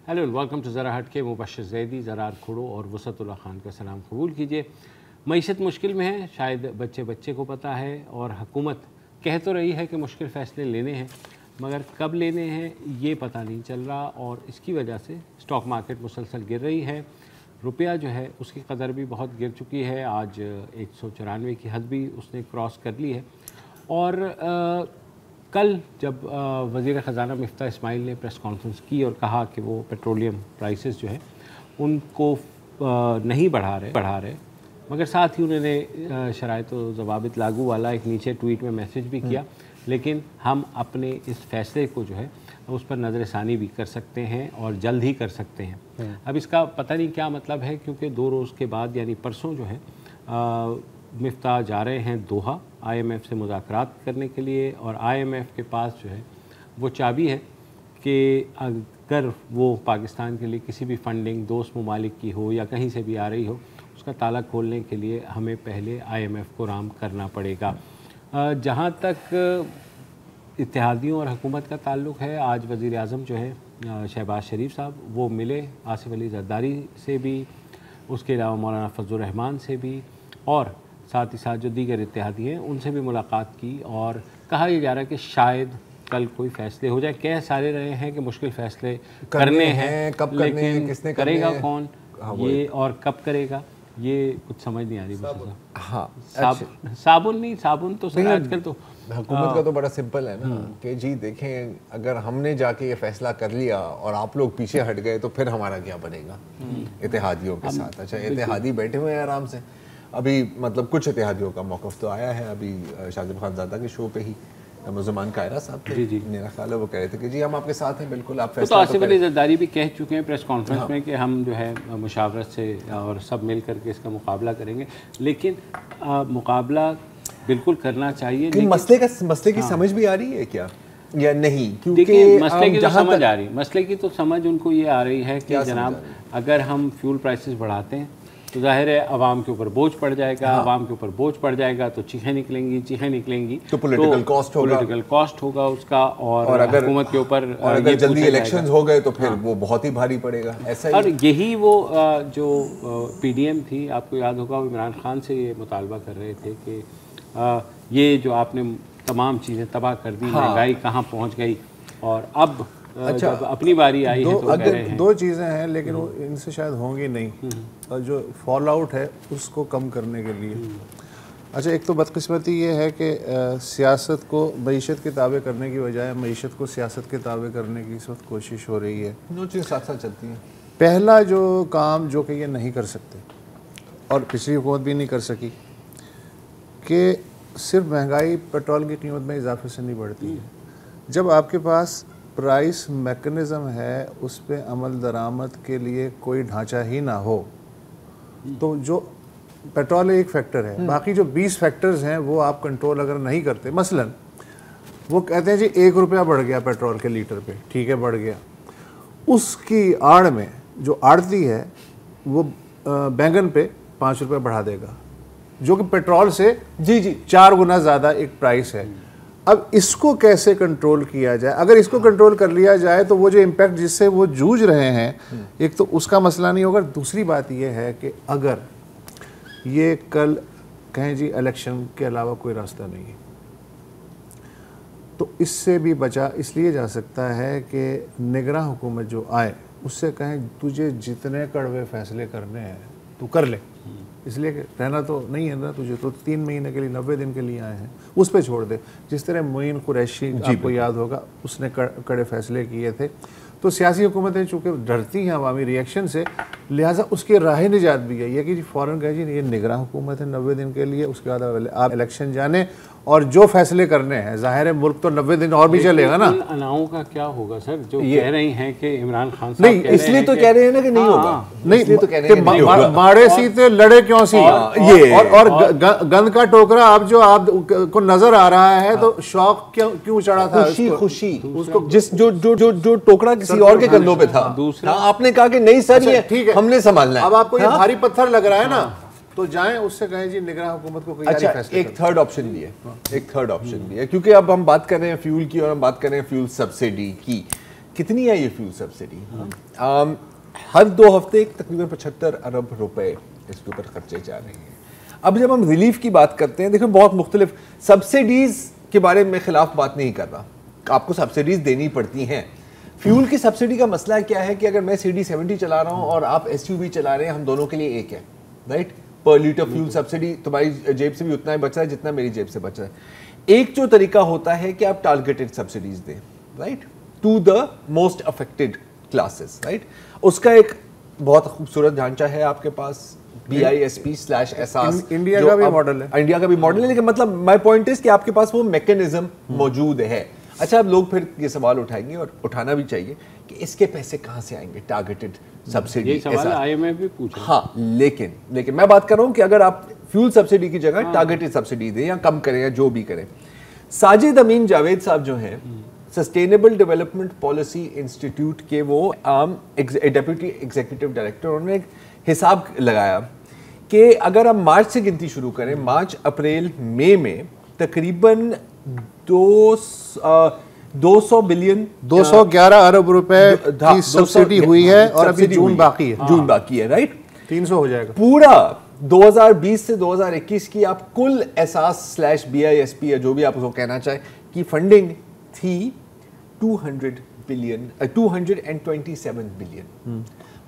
Hello and welcome to ज़रा हट के। मुबशर ज़ैदी, ज़रार खुड़ो और वसतुल्लाह खान का सलाम कबूल कीजिए। मईशत मुश्किल में है, शायद बच्चे बच्चे को पता है, और हुकूमत कह तो रही है कि मुश्किल फ़ैसले लेने हैं, मगर कब लेने हैं ये पता नहीं चल रहा, और इसकी वजह से स्टॉक मार्केट मुसलसल गिर रही है। रुपया जो है उसकी कदर भी बहुत गिर चुकी है, आज 194 की हद भी उसने क्रॉस कर ली है। और कल जब वज़ीर ख़ज़ाना मिफ्ता इस्माइल ने प्रेस कॉन्फ्रेंस की और कहा कि वो पेट्रोलियम प्राइसेस जो है उनको नहीं बढ़ा रहे, मगर साथ ही उन्होंने शराइत व ज़वाबित लागू वाला एक नीचे ट्वीट में मैसेज भी किया, लेकिन हम अपने इस फ़ैसले को जो है उस पर नज़रसानी भी कर सकते हैं और जल्द ही कर सकते हैं। अब इसका पता नहीं क्या मतलब है, क्योंकि 2 रोज़ के बाद यानी परसों जो है मिफ्ता जा रहे हैं दोहा IMF से मुज़ाकरात करने के लिए, और IMF के पास जो है वो चाबी है कि अगर वो पाकिस्तान के लिए किसी भी फंडिंग दोस्त ममालिक की हो या कहीं से भी आ रही हो, उसका ताला खोलने के लिए हमें पहले IMF को राम करना पड़ेगा। जहाँ तक इत्तेहादियों और हुकूमत का ताल्लुक़ है, आज वज़ीर आज़म जो है शहबाज शरीफ साहब वो मिले आसिफ अली ज़रदारी से भी, उसके अलावा मौलाना फजलुर रहमान से भी, और साथ ही साथ जो दीगर इत्तेहादी हैं उनसे भी मुलाकात की, और कहा यह जा रहा है कि शायद कल कोई फ़ैसले हो जाए। कह सारे रहे हैं कि मुश्किल फ़ैसले करने हैं, कब करने हैं, किसने करेगा कौन, ये और कब करेगा ये कुछ समझ नहीं आ रही। साबुन तो सर आजकल तो हुकूमत का तो बड़ा सिंपल है ना कि जी देखें, अगर हमने जाके ये फैसला कर लिया और आप लोग पीछे हट गए तो फिर हमारा क्या बनेगा इत्तेहादियों के साथ। अच्छा, इत्तेहादी बैठे हुए हैं आराम से, अभी मतलब कुछ इत्तेहादियों का मौक़िफ़ तो आया है, अभी शाजिब खानज़ादा के शो पे ही मुज़म्मान कायरा साहब थे, मेरा ख्याल है वो कह रहे थे कि जी हम आपके साथ हैं, बिल्कुल आप फैसला। तो आसिफ अली ज़रदारी भी कह चुके हैं प्रेस कॉन्फ्रेंस में कि हम जो है मुशावरत से और सब मिल करके इसका मुकाबला करेंगे, लेकिन मुकाबला बिल्कुल करना चाहिए। लेकिन मसले की समझ भी आ रही है क्या या नहीं? क्योंकि मसले की तो समझ आ रही है, मसले की तो समझ उनको ये आ रही है कि जनाब अगर हम फ्यूल प्राइसेस बढ़ाते हैं तो जाहिर है आवाम के ऊपर बोझ पड़ जाएगा, आवाम के ऊपर बोझ पड़ जाएगा तो चीखें निकलेंगी तो पॉलिटिकल कॉस्ट होगा उसका, और अगर हुकूमत के ऊपर अगर जल्दी इलेक्शंस हो गए तो फिर वो बहुत ही भारी पड़ेगा। ऐसा और यही वो जो PDM थी, आपको याद होगा इमरान खान से ये मुतालबा कर रहे थे कि ये जो आपने तमाम चीज़ें तबाह कर दी, महंगाई कहाँ पहुँच गई, और अब अच्छा जब अपनी बारी आई है तो कह रहे हैं 2 चीज़ें हैं, लेकिन वो इनसे शायद होंगी नहीं, और जो फॉल आउट है उसको कम करने के लिए। अच्छा, एक तो बदकिस्मती ये है कि सियासत को मईशत के ताबे करने की बजाय मईशत को सियासत के ताबे करने की इस वक्त कोशिश हो रही है। 2 चीज़ साथ साथ चलती हैं। पहला जो काम जो कि ये नहीं कर सकते और पिछली हुकूमत भी नहीं कर सकी, कि सिर्फ महंगाई पेट्रोल की कीमत में इजाफे से नहीं बढ़ती है। जब आपके पास प्राइस मैकेनिज़्म है, उस पे अमल दरामद के लिए कोई ढांचा ही ना हो, तो जो पेट्रोल एक फैक्टर है, बाकी जो 20 फैक्टर्स हैं वो आप कंट्रोल अगर नहीं करते, मसलन वो कहते हैं जी 1 रुपया बढ़ गया पेट्रोल के लीटर पे, ठीक है बढ़ गया, उसकी आड़ में जो आड़ती है वो बैंगन पे 5 रुपये बढ़ा देगा, जो कि पेट्रोल से 4 गुना ज़्यादा एक प्राइस है। अब इसको कैसे कंट्रोल किया जाए? अगर इसको कंट्रोल कर लिया जाए तो वो जो इम्पैक्ट जिससे वो जूझ रहे हैं, एक तो उसका मसला नहीं होगा। दूसरी बात ये है कि अगर ये कल कहें जी इलेक्शन के अलावा कोई रास्ता नहीं है, तो इससे भी बचा इसलिए जा सकता है कि निगरां हुकूमत जो आए उससे कहें तुझे जितने कड़वे फैसले करने हैं तू कर ले, इसलिए कि रहना तो नहीं है ना तुझे, तो 3 महीने के लिए 90 दिन के लिए आए हैं, उस पे छोड़ दे। जिस तरह मोइन कुरैशी आपको याद होगा, उसने कड़े फैसले किए थे। तो सियासी हुकूमतें चूँकि डरती हैं अवामी रिएक्शन से, लिहाजा उसकी राह निजात भी है ये कि जी फ़ौरन कहे जी ये निगरां हुकूमत है 90 दिन के लिए, उसके बाद आप इलेक्शन जाने और जो फैसले करने हैं, ज़ाहिर है मुल्क तो 90 दिन और भी चलेगा ना। अनाओं का क्या होगा सर, जो कह रही हैं कि इमरान खान साहब नहीं, इसलिए तो कह रहे हैं ना कि नहीं होगा, नहीं इसलिए तो कह रहे हैं माड़े सीते लड़े क्यों सी, ये और गंद का टोकरा अब जो आपको नजर आ रहा है तो शौक क्यों चढ़ा था? खुशी उसको जिस जो टोकरा किसी और के कंधों पे था, दूसरा आपने कहा कि नहीं सर ये ठीक है हमने संभालना है। अब आपको ये भारी पत्थर लग रहा है ना, तो जाएं उससे कहें जी निगरान हुकूमत को कोई फैसला। एक थर्ड ऑप्शन भी है, एक थर्ड ऑप्शन भी है, क्योंकि अब हम बात कर रहे हैं फ्यूल की और हम बात कर रहे हैं फ्यूल सब्सिडी की, کتنی ہے یہ فیول سبسڈی؟ ہر 2 ہفتے تقریباً 75 ارب روپے اس کے اوپر خرچے جا رہے ہیں. اب جب ہم ریلیف کی بات کرتے ہیں، دیکھیں بہت مختلف سبسڈیز کے بارے میں خلاف بات نہیں کر رہا، آپ کو سبسڈیز دینی پڑتی ہیں. فیول کی سبسڈی کا مسئلہ کیا ہے کہ اگر میں CD70 چلا رہا ہوں اور آپ SUV چلا رہے ہیں، ہم دونوں کے لیے ایک ہے، رائٹ؟ پر لیٹر فیول سبسڈی تمہاری جیب سے بھی اتنا ہی بچ رہا ہے جتنا میری جیب سے بچ رہا ہے. ایک جو طریقہ ہوتا ہے کہ آپ ٹارگیٹڈ سبسڈیز دیں، right, to the most affected classes, right. اس کا ایک بہت خوبصورت ڈھانچہ ہے آپ کے پاس، BISP/اساس. انڈیا کا بھی ماڈل ہے، انڈیا کا بھی ماڈل ہے، لیکن مطلب مائی پوائنٹ از کہ آپ کے پاس وہ میکینزم موجود ہے. اچھا، اب لوگ پھر یہ سوال اٹھائیں گے اور اٹھانا بھی چاہیے کہ اس کے پیسے کہاں سے آئیں گے؟ ٹارگیٹڈ سبسڈی، یہ سوال IMF بھی پوچھ رہا ہے. ہاں، لیکن میں بات کر رہا ہوں کہ اگر آپ فیول سبسڈی کی جگہ ٹارگیٹڈ سبسڈی دیں یا کم کریں یا جو بھی کریں. ساجد امین جاوید صاحب جو ہیں سسٹینیبل ڈیولپمنٹ پالیسی انسٹیٹیوٹ کے وہ ڈیپوٹی ایگزیکٹو ڈائریکٹر، انہوں نے ایک حساب لگایا کہ اگر ہم مارچ سے گنتی شروع کریں، مارچ اپریل مئی میں تقریباً 200 بلین 211 ارب روپے کی سبسڈی ہوئی ہے اور ابھی جون باقی ہے، رائٹ. 300 ہو جائے گا. پورا 2020 سے 2021 کی آپ کل اساس/BISP یا جو بھی آپ اس کو کہنا چاہیں کی فنڈنگ تھی 227 بلین.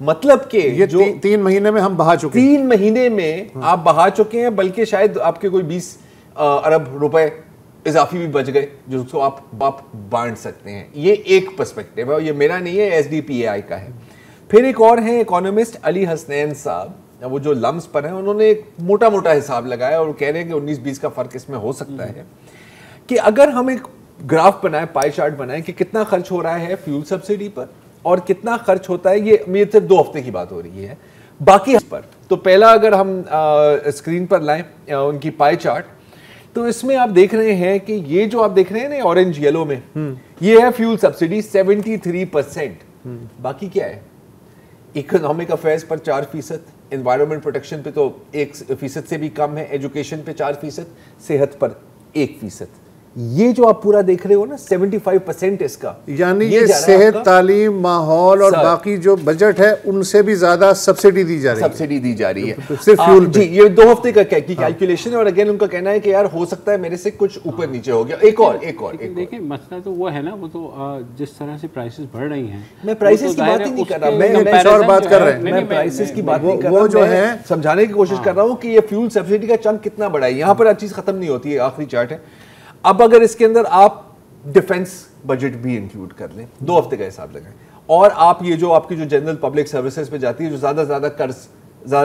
مطلب کہ یہ 3 مہینے میں ہم بہا چکے ہیں. 3 مہینے میں آپ بہا چکے ہیں، بلکہ شاید آپ کے کوئی 20 ارب روپے اضافی بھی بچ گئے جو اس کو آپ بانٹ سکتے ہیں. یہ ایک پرسپیکٹیو ہے، یہ میرا نہیں ہے، SDPAI کا ہے. پھر ایک اور ہیں اکانومسٹ علی حسنین صاحب، وہ جو لمس پر ہیں، انہوں نے ایک موٹا حساب لگایا اور کہہ رہے ہیں کہ 19-20 کا فرق اس میں ہو سکتا ہے کہ اگر ہم ایک گراف بنائیں، پائی چارٹ بنائیں کہ کتنا خرچ ہو رہا ہے فیول سبسڈی پر اور کتنا خرچ ہوتا ہے، یہ صرف 2 ہفتے کی بات ہو رہی ہے، باقی پر. تو پہلا اگر ہم اسکرین پر لائیں ان کی پائی چارٹ، تو اس میں آپ دیکھ رہے ہیں کہ یہ جو آپ دیکھ رہے ہیں نا اورنج یلو میں، یہ ہے فیول سبسڈی 73%. باقی کیا ہے؟ اکنامک افیئرز پر 4%، انوائرمنٹ پروٹیکشن پہ تو 1% سے بھی کم ہے، ایجوکیشن پہ 4%، صحت پر 1%. یہ جو آپ پورا دیکھ رہے ہو نا 75% اس کا، یعنی یہ صحت، تعلیم، ماحول اور باقی جو بجٹ ہے ان سے بھی زیادہ سبسڈی دی جا رہی ہے صرف فیول پہ. یہ 2 ہفتے کا کیلکولیشن ہے اور اگین ان کا کہنا ہے کہ یار ہو سکتا ہے میرے سے کچھ اوپر نیچے ہو گیا. ایک اور دیکھیں مسئلہ تو وہ ہے نا، وہ تو جس طرح سے پرائسز بڑھ رہی ہیں، میں پرائسز کی بات ہی نہیں کر رہا، میں بات کر رہا ہوں، میں پرائسز کی بات نہیں کر رہا، وہ جو ہے سمجھانے کی کوشش کر رہا ہوں کہ یہ فیول سبسڈی کا چنک کتنا بڑا ہے. یہاں پر ہر چیز ختم نہیں ہوتی ہے، آخری چارٹ ہے. اب اگر اس کے اندر آپ ڈیفنس بجٹ بھی انکلوڈ کر لیں، 2 ہفتے کا حساب لگائیں، اور آپ یہ جو آپ کی جو جنرل پبلک سروسز پہ جاتی ہے، جو زیادہ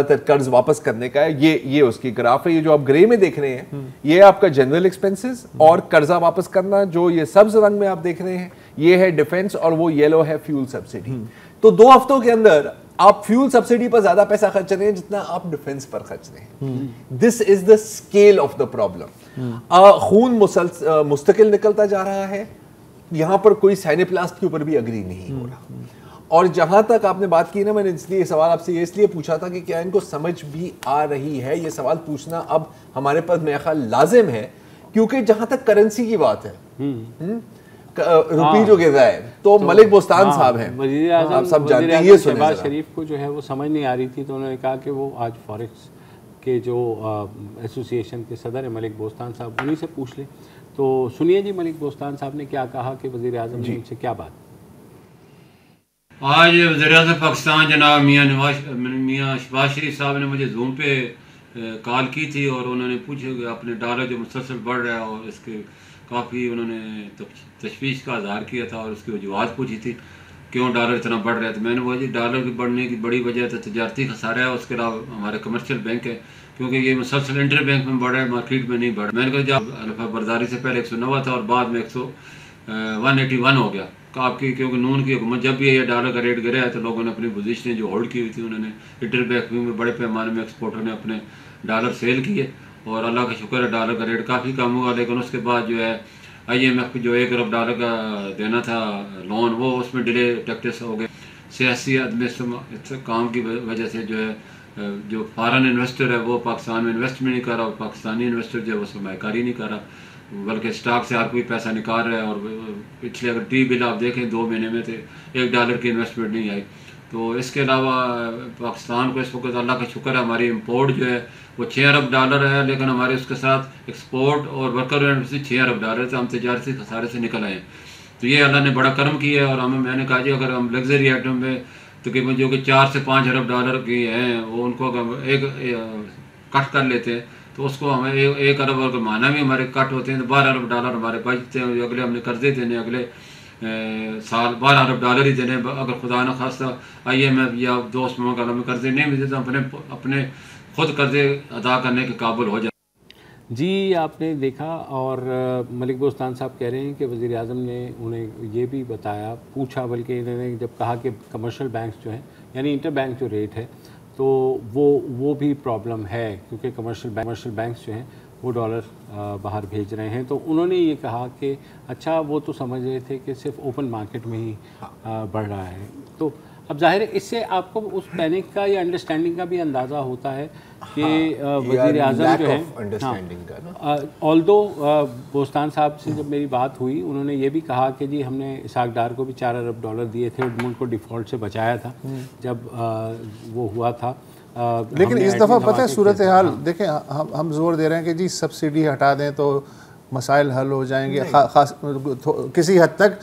تر قرض واپس کرنے کا ہے، یہ اس کی گراف ہے. یہ جو آپ گرے میں دیکھ رہے ہیں یہ آپ کا جنرل ایکسپنسز اور قرضہ واپس کرنا، جو یہ سبز رنگ میں آپ دیکھ رہے ہیں یہ ہے ڈیفنس اور وہ یلو ہے فیول سبسڈی. تو 2 ہفتوں کے اندر آپ فیول سبسڈی پر زیادہ پیسہ خرچ رہے ہیں جتنا آپ ڈیفنس پر خرچ رہے ہیں. This is the scale of the problem. خون مستقل نکلتا جا رہا ہے، یہاں پر کوئی سائنوپلاسٹ کے اوپر بھی اگری نہیں ہو رہا. اور جہاں تک آپ نے بات کی نا، میں نے اس لیے سوال آپ سے اس لیے پوچھا تھا کہ کیا ان کو سمجھ بھی آ رہی ہے. یہ سوال پوچھنا اب ہمارے پاس میرا خیال لازم ہے، کیونکہ جہاں تک کرنسی کی بات ہے، روپی جو گر رہا ہے، تو ملک بوستان صاحب ہیں، وزیر اعظم سب جانتے ہیں. یہ شہباز شریف کو جو ہے وہ سمجھ نہیں آ رہی تھی، تو انہوں نے کہا کہ وہ آج فوریکس کے جو ایسوسی ایشن کے صدر ہیں ملک بوستان صاحب، انہیں سے پوچھ لیں. تو سنیے جی ملک بوستان صاحب نے کیا کہا کہ وزیر اعظم نے ان سے کیا بات. آج وزیر اعظم پاکستان جناب میاں شہباز شریف صاحب نے مجھے زوم پہ کال کی تھی اور انہوں نے پوچھا کہ اپنے ڈالر جو مسلسل بڑھ رہا ہے اور اس کے کافی انہوں نے تشویش کا اظہار کیا تھا اور اس کی وجوہات پوچھی تھی کیوں ڈالر اتنا بڑھ رہا ہے. تو میں نے بولا جی ڈالر کے بڑھنے کی بڑی وجہ تو تجارتی خسارہ ہے، اس کے علاوہ ہمارے کمرشل بینک ہے، کیونکہ یہ مسلسل انٹر بینک میں بڑھ رہا ہے، مارکیٹ میں نہیں بڑھ رہا. میں نے کہا جب الفا برداری سے پہلے 190 تھا اور بعد میں 181 ہو گیا آپ کی، کیونکہ نون کی حکومت جب بھی یہ ڈالر کا ریٹ گرا ہے تو لوگوں نے اپنی پوزیشنیں جو ہولڈ کی ہوئی تھی انہوں نے انٹر بینک میں بڑے پیمانے میں ایکسپورٹر نے اپنے ڈالر سیل کیے اور اللہ کا شکر ہے ڈالر کا ریٹ کافی کم ہوا. لیکن اس کے بعد جو ہے IMF کو جو 1 ارب ڈالر کا دینا تھا لون، وہ اس میں ڈیلے ٹیکٹس ہو گئے. سیاسی عدم کام کی وجہ سے جو ہے जो फॉरेन इन्वेस्टर है वो पाकिस्तान में इन्वेस्ट भी नहीं कर रहा, और पाकिस्तानी इन्वेस्टर जो है वो सरमाकारी नहीं कर रहा, बल्कि स्टॉक से हर कोई पैसा निकाल रहा है। और पिछले अगर टी बिल आप देखें 2 महीने में थे $1 की इन्वेस्टमेंट नहीं आई। तो इसके अलावा पाकिस्तान को इस वक्त अल्लाह का शुक्र है हमारी इंपोर्ट जो है वो $6 अरब है, लेकिन हमारे उसके साथ एक्सपोर्ट और वर्कर से $6 अरब से हम तजारती खसारे से निकल आए। तो ये अल्लाह ने बड़ा करम किया है। और हमें मैंने कहा जी अगर हम लग्जरी आइटम में तकरीबन जो कि $4 से $5 अरब की हैं वो उनको अगर एक कट कर लेते हैं तो उसको हमें 1 अरब अगर माना भी हमारे कट होते हैं तो $12 अरब हमारे बचते हैं। अगले हमने कर्जे देने अगले साल $12 अरब ही देने, अगर खुदा न खास्ता IMF या दोस्त ममालिक हमें कर्जे नहीं मिलते तो अपने खुद कर्जे अदा करने के काबिल हो जाए। जी आपने देखा। और मलिक बोस्तान साहब कह रहे हैं कि वज़ीर आज़म ने उन्हें ये भी बताया, पूछा, बल्कि इन्होंने जब कहा कि कमर्शियल बैंक्स जो हैं यानी इंटर बैंक जो रेट है तो वो भी प्रॉब्लम है, क्योंकि कमर्शियल बैंक्स जो हैं वो डॉलर बाहर भेज रहे हैं। तो उन्होंने ये कहा कि अच्छा वो तो समझ रहे थे कि सिर्फ ओपन मार्केट में ही बढ़ रहा है। तो अब जाहिर है इससे आपको उस पैनिक का या अंडरस्टैंडिंग का भी अंदाज़ा होता है कि वज़ीर आज़म जो है, ऑल्दो बोस्तान साहब से जब मेरी बात हुई उन्होंने ये भी कहा कि जी हमने इसहाक डार को भी $4 अरब दिए थे, मुल्क को डिफ़ॉल्ट से बचाया था जब वो हुआ था। लेकिन इस दफ़ा पता है सूरत हाल देखें, हम जोर दे रहे हैं कि जी सब्सिडी हटा दें तो मसाइल हल हो जाएंगे खास किसी हद तक।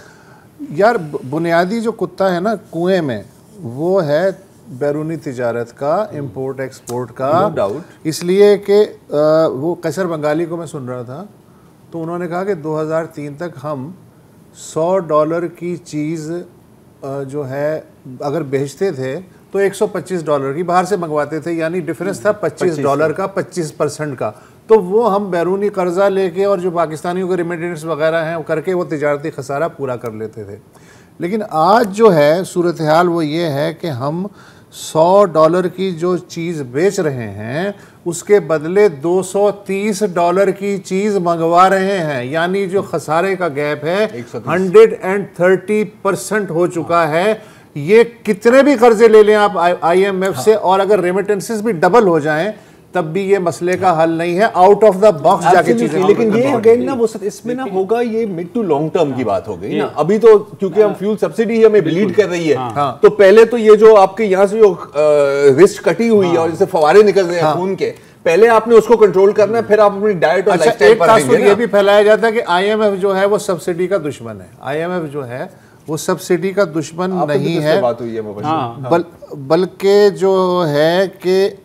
यार बुनियादी जो कुत्ता है ना कुएं में वो है बैरूनी तिजारत का, इंपोर्ट एक्सपोर्ट का, no doubt। इसलिए कि वो कैसर बंगाली को मैं सुन रहा था तो उन्होंने कहा कि 2003 तक हम $100 की चीज़ जो है अगर बेचते थे तो $125 की बाहर से मंगवाते थे, यानी डिफरेंस था $25 का 25% का। तो वो हम बैरूनी कर्जा लेके और जो पाकिस्तानियों के रेमिटेंस वगैरह हैं वो करके वो तिजारती खसारा पूरा कर लेते थे। लेकिन आज जो है सूरत हाल वो ये है कि हम $100 की जो चीज़ बेच रहे हैं उसके बदले $230 की चीज़ मंगवा रहे हैं, यानी जो खसारे का गैप है 130% हो चुका है। ये कितने भी कर्जे ले लें आप IMF से, और अगर रेमिटेंसेस भी डबल हो जाएं तब भी ये मसले का हल नहीं है। आउट ऑफ द बॉक्स जाके चीजें, लेकिन ये अगेन ना वो इसमें ना होगा, ये मिड टू लॉन्ग टर्म की बात हो गई ना। अभी तो क्योंकि हम फ्यूल सब्सिडी ही हमें ब्लीड कर रही है, तो पहले तो ये जो आपके यहाँ से जो रिस्ट कटी हुई है और जैसे फवारे निकल रहे हैं खून के, पहले आपने उसको कंट्रोल करना है, फिर आप अपनी डाइट और लाइफस्टाइल पर आएंगे ना। ये भी फैलाया जाता है कि IMF जो है वो सब्सिडी का दुश्मन है। IMF जो है वो सब्सिडी का दुश्मन नहीं है, बल्कि जो है कि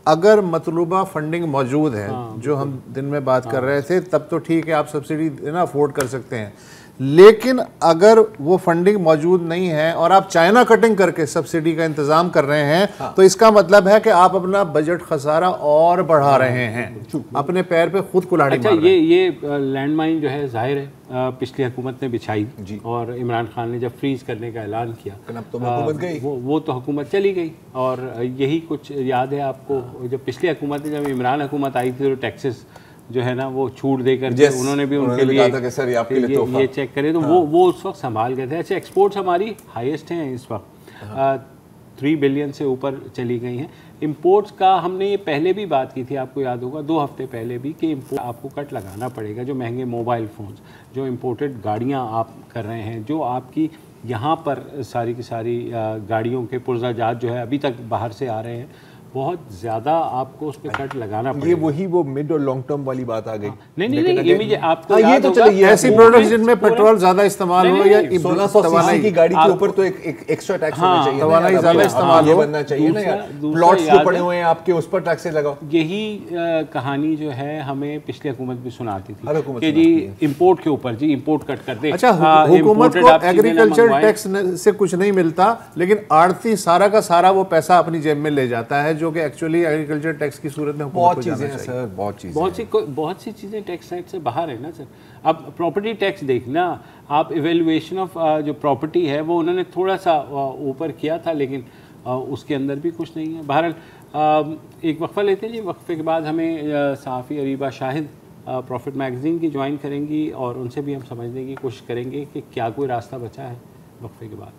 अगर मतलूबा फंडिंग मौजूद है, जो हम दिन में बात कर रहे थे, तब तो ठीक है, आप सब्सिडी देना अफोर्ड कर सकते हैं। लेकिन अगर वो फंडिंग मौजूद नहीं है और आप चाइना कटिंग करके सब्सिडी का इंतजाम कर रहे हैं, तो इसका मतलब है कि आप अपना बजट खसारा और बढ़ा रहे हैं, अपने पैर पे खुद कुल्हाड़ी मार रहे हैं। ये लैंड माइन जो है जाहिर है पिछली हुकूमत ने बिछाई, और इमरान खान ने जब फ्रीज करने का ऐलान किया तो हुकूमत गई, वो तो हुकूमत चली गई। और यही कुछ याद है आपको, जब पिछली हुकूमत जब इमरान हुकूमत आई थी तो टैक्सेस जो है ना वो छूट देकर उन्होंने भी उनके लिए कहा था कि सर ये आपके लिए तोहफा, ये चेक करें तो वो उस वक्त संभाल गए थे। अच्छा, एक्सपोर्ट्स हमारी हाईएस्ट हैं इस वक्त, 3 बिलियन से ऊपर चली गई हैं। इंपोर्ट्स का हमने ये पहले भी बात की थी, आपको याद होगा 2 हफ्ते पहले भी, कि इंपोर्ट आपको कट लगाना पड़ेगा। जो महंगे मोबाइल फ़ोन्स, जो इंपोर्टेड गाड़ियाँ आप कर रहे हैं, जो आपकी यहाँ पर सारी की सारी गाड़ियों के पुर्जाजात जो है अभी तक बाहर से आ रहे हैं, बहुत ज़्यादा आपको उस पर कट लगाना पड़ेगा। ये वही वो मिड और लॉन्ग टर्म वाली बात आ गई। नहीं, ये आपको ये तो चलिए, ऐसी प्रोडक्ट्स जिनमें पेट्रोल ज़्यादा इस्तेमाल हो या 1600 सीसी की गाड़ी के ऊपर तो एक एक्स्ट्रा टैक्स होना चाहिए, तवानाई ज़्यादा इस्तेमाल हो बनना चाहिए ना यार। प्लॉट्स जो पड़े हुए हैं आपके उस पर टैक्स लगाओ। यही कहानी जो है हमें पिछली हुकूमत भी सुनाती थी कि जी इंपोर्ट के ऊपर जी इंपोर्ट कट कर दे। अच्छा, हुकूमत को एग्रीकल्चर टैक्स से कुछ नहीं मिलता, लेकिन आड़ती सारा का सारा वो पैसा अपनी जेब में ले जाता है, जो कि एक्चुअली एग्रीकल्चर टैक्स की सूरत में बहुत चीजें हैं सर, बहुत सी चीज़ें टैक्स रेट से बाहर है ना सर। अब प्रॉपर्टी टैक्स देखना आप, इवेल्युएशन ऑफ जो प्रॉपर्टी है वो उन्होंने थोड़ा सा ऊपर किया था, लेकिन उसके अंदर भी कुछ नहीं है। बहरहाल एक वक्फा लेते हैं जी, वक्फे के बाद हमें सहाफ़ी अरीबा शाहिद प्रॉफिट मैगज़ीन की ज्वाइन करेंगी और उनसे भी हम समझने की कोशिश करेंगे कि क्या कोई रास्ता बचा है वक्फे के बाद।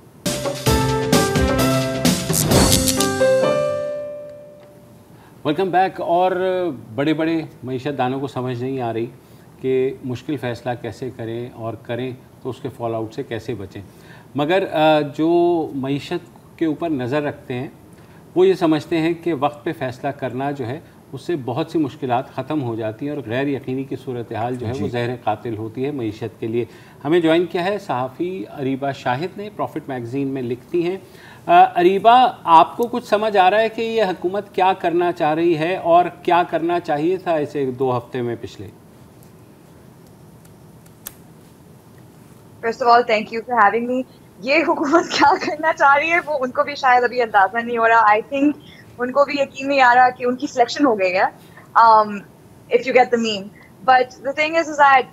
Welcome back. और बड़े बड़े मईशत दानों को समझ नहीं आ रही कि मुश्किल फ़ैसला कैसे करें और करें तो उसके फॉल आउट से कैसे बचें, मगर जो मईशत के ऊपर नज़र रखते हैं वो ये समझते हैं कि वक्त पे फ़ैसला करना जो है उससे बहुत सी मुश्किलात ख़त्म हो जाती हैं और गैर यकीनी की सूरत हाल जो है वो ज़हर कातिल होती है मईशत के लिए। हमें ज्वाइन किया है सहाफ़ी अरीबा शाहिद ने, प्रॉफिट मैगज़ीन में लिखती हैं। अरीबा, आपको कुछ समझ आ रहा है कि ये हुकूमत क्या करना चाह रही है और क्या करना चाहिए था इसे 2 हफ्ते में पिछले? First of all thank you for having me. ये हुकूमत क्या करना चाह रही है वो उनको भी शायद अभी अंदाजा नहीं हो रहा। आई थिंक उनको भी यकीन नहीं आ रहा कि उनकी सिलेक्शन हो गई है, if you get the mean. But the thing is that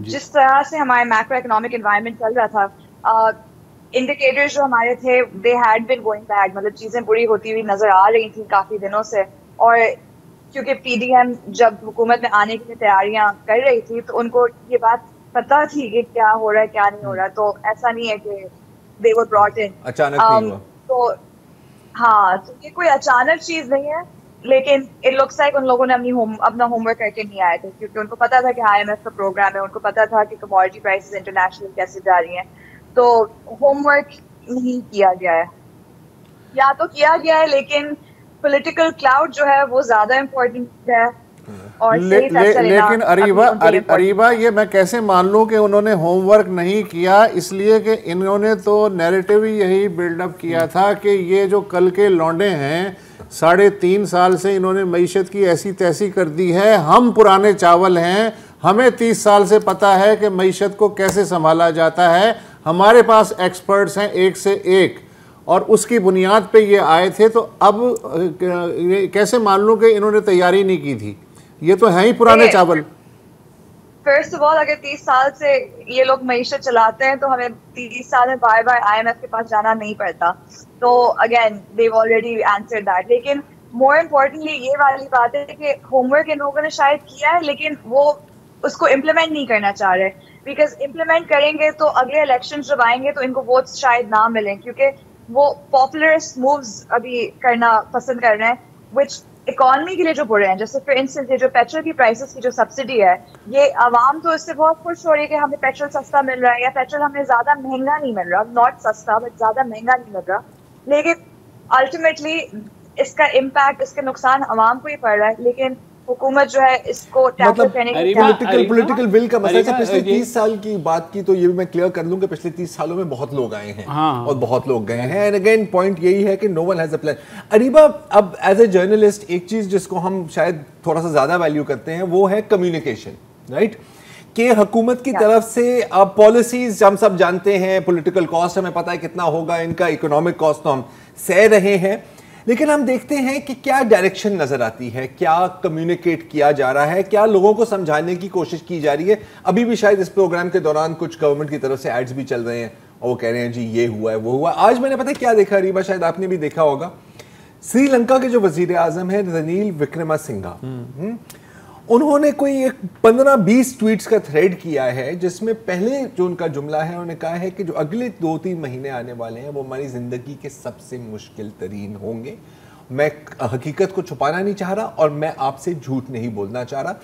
जिस तरह से हमारे मैक्रो इकोनॉमिक एनवायरनमेंट चल रहा था, इंडिकेटर्स जो हमारे थे they had been going bad, मतलब चीज़ें बुरी होती हुई नजर आ रही थी काफ़ी दिनों से। और क्योंकि पीडीएम जब हुकूमत में आने की तैयारियां कर रही थी तो उनको ये बात पता थी कि क्या हो रहा है क्या नहीं हो रहा, तो ऐसा नहीं है कि दे वर ब्रॉट इन अचानक नहीं हुआ। तो हाँ, तो ये कोई अचानक चीज़ नहीं है, लेकिन इट लुक्स लाइक उन लोगों ने अपना होमवर्क करके नहीं आए थे, क्योंकि उनको पता था कि IMF का प्रोग्राम है, उनको पता था कि कमोडिटी प्राइसेस इंटरनेशनल कैसे जा रही हैं, तो होमवर्क नहीं किया गया है। या तो किया गया है लेकिन पॉलिटिकल क्लाउड जो है वो ज़्यादा इम्पोर्टेंट है। और लेकिन अरीबा ये मैं कैसे मान लूं कि उन्होंने होमवर्क नहीं किया, इसलिए कि इन्होंने तो नैरेटिव ही यही बिल्डअप किया था कि ये जो कल के लौंडे हैं 3.5 साल से इन्होंने मईशत की ऐसी तैसी कर दी है, हम पुराने चावल हैं, हमें 30 साल से पता है कि मईशत को कैसे संभाला जाता है, हमारे पास एक्सपर्ट्स हैं एक से एक, और उसकी बुनियाद पे ये आए थे। तो अब कैसे मान लूं कि इन्होंने तैयारी नहीं की थी? ये तो है ही पुराने चावल। फर्स्ट ऑफ ऑल, अगर 30 साल से ये लोग मईशत चलाते हैं तो हमें 30 साल में बार बार IMF के पास जाना नहीं पड़ता। तो again Dev already answered that. लेकिन मोर इम्पोर्टेंटली ये वाली बात है कि होमवर्क इन लोगों ने शायद किया है लेकिन वो उसको इम्प्लीमेंट नहीं करना चाह रहे, बिकॉज इम्प्लीमेंट करेंगे तो अगले इलेक्शन जब आएंगे तो इनको वोट्स शायद ना मिलें, क्योंकि वो पॉपुलरिस्ट मूव्स अभी करना पसंद कर रहे हैं विच इकोनॉमी के लिए जो बुरे हैं। जैसे फॉर इंस्टेंस ये जो पेट्रोल की प्राइसेस की जो सब्सिडी है, ये आवाम तो इससे बहुत खुश हो रही है कि हमें पेट्रोल सस्ता मिल रहा है, या पेट्रोल हमें ज्यादा महंगा नहीं मिल रहा, नॉट सस्ता बट ज्यादा महंगा नहीं मिल रहा, लेकिन अल्टीमेटली इसका इम्पैक्ट, इसके नुकसान आवाम को ही पड़ रहा है। लेकिन हुकूमत जो है इसको टैकल करने की पॉलिटिकल विल का मसला है। पिछले 30 साल की बात की तो ये भी मैं क्लियर कर लूं कि पिछले 30 सालों में बहुत लोग आए हैं और बहुत लोग गए हैं, एंड अगेन पॉइंट यही है कि no one has a plan. Areeba, अब एज ए जर्नलिस्ट एक चीज जिसको हम शायद थोड़ा सा ज्यादा वैल्यू करते हैं वो है कम्युनिकेशन, राइट? कि हुकूमत की तरफ से अब पॉलिसीज हम सब जानते हैं, पॉलिटिकल कॉस्ट हमें पता है कितना होगा, इनका इकोनॉमिक कॉस्ट तो हम सह रहे हैं, लेकिन हम देखते हैं कि क्या डायरेक्शन नजर आती है, क्या कम्युनिकेट किया जा रहा है, क्या लोगों को समझाने की कोशिश की जा रही है। अभी भी शायद इस प्रोग्राम के दौरान कुछ गवर्नमेंट की तरफ से एड्स भी चल रहे हैं और वो कह रहे हैं जी ये हुआ है वो हुआ। आज मैंने पता है क्या देखा अरीबा, शायद आपने भी देखा होगा, श्रीलंका के जो वजीर आजम है रनिल विक्रमसिंघे, उन्होंने कोई एक 15-20 ट्वीट्स का थ्रेड किया है जिसमें पहले जो उनका जुमला है उन्होंने कहा है कि जो अगले 2-3 महीने आने वाले हैं वो हमारी ज़िंदगी के सबसे मुश्किल तरीन होंगे। मैं हकीकत को छुपाना नहीं चाह रहा और मैं आपसे झूठ नहीं बोलना चाह रहा,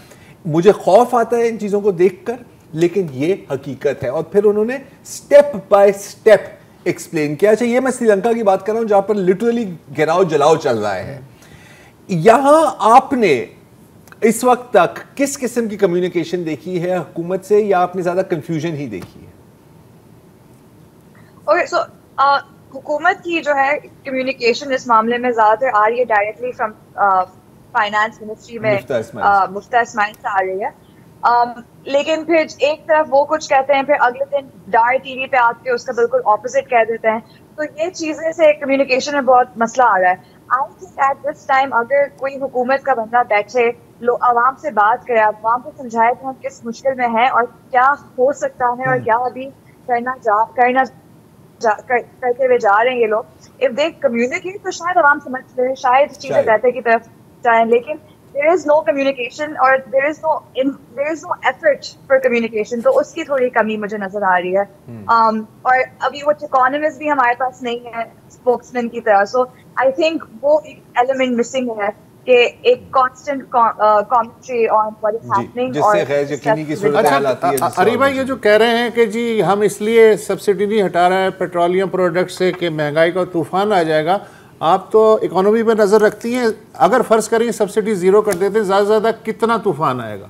मुझे खौफ आता है इन चीज़ों को देखकर, लेकिन ये हकीकत है। और फिर उन्होंने स्टेप बाय स्टेप एक्सप्लेन किया। अच्छा, ये मैं श्रीलंका की बात कर रहा हूँ जहाँ पर लिटरली गिराव जलाओ चल रहा है। यहाँ आपने इस वक्त तक किस किस्म की कम्युनिकेशन देखी है हुकूमत से, या आपने ज्यादा कंफ्यूजन ही देखी है? ओके, सो हुकूमत की जो है कम्युनिकेशन इस मामले में ज्यादातर आ रही है डायरेक्टली फ्रॉम फाइनेंस मिनिस्ट्री में, मुफ्ता इस्माइल से आ रही है। लेकिन फिर एक तरफ वो कुछ कहते हैं, फिर अगले दिन डार टीवी पे आके उसका बिल्कुल ऑपोजिट कह देते हैं। तो ये चीजें से कम्युनिकेशन में बहुत मसला आ रहा है। I think at this time अगर कोई हुकूमत का बंदा बैठे, लोग आवाम से बात करे, आवाम को समझाए कि हम किस मुश्किल में हैं और क्या हो सकता है और क्या अभी करते हुए जा रहे हैं ये लोग, इफ दे कम्युनिकेट तो शायद आवाम समझ ले, शायद चीजें बेहतर की तरफ जाएं। लेकिन there is no communication और there is no effort for communication, तो उसकी थोड़ी कमी मुझे नजर आ रही है। और अभी वो इकोनॉमिस्ट भी हमारे पास नहीं है, स्पोक्समैन की तरह. So I think वो एक element missing है कि एक constant commentary on what is happening. जिससे गैर यकीनी की सूरत हाल आती है. अरी भाई ये जो कह रहे हैं कि जी हम इसलिए सब्सिडी नहीं हटा रहे हैं पेट्रोलियम प्रोडक्ट से कि महंगाई का तूफान आ जाएगा, आप तो इकोनॉमी पे नज़र रखती हैं. अगर फ़र्ज़ करें सब्सिडी ज़ीरो कर देते हैं, ज़्यादा से ज़्यादा कितना तूफान आएगा?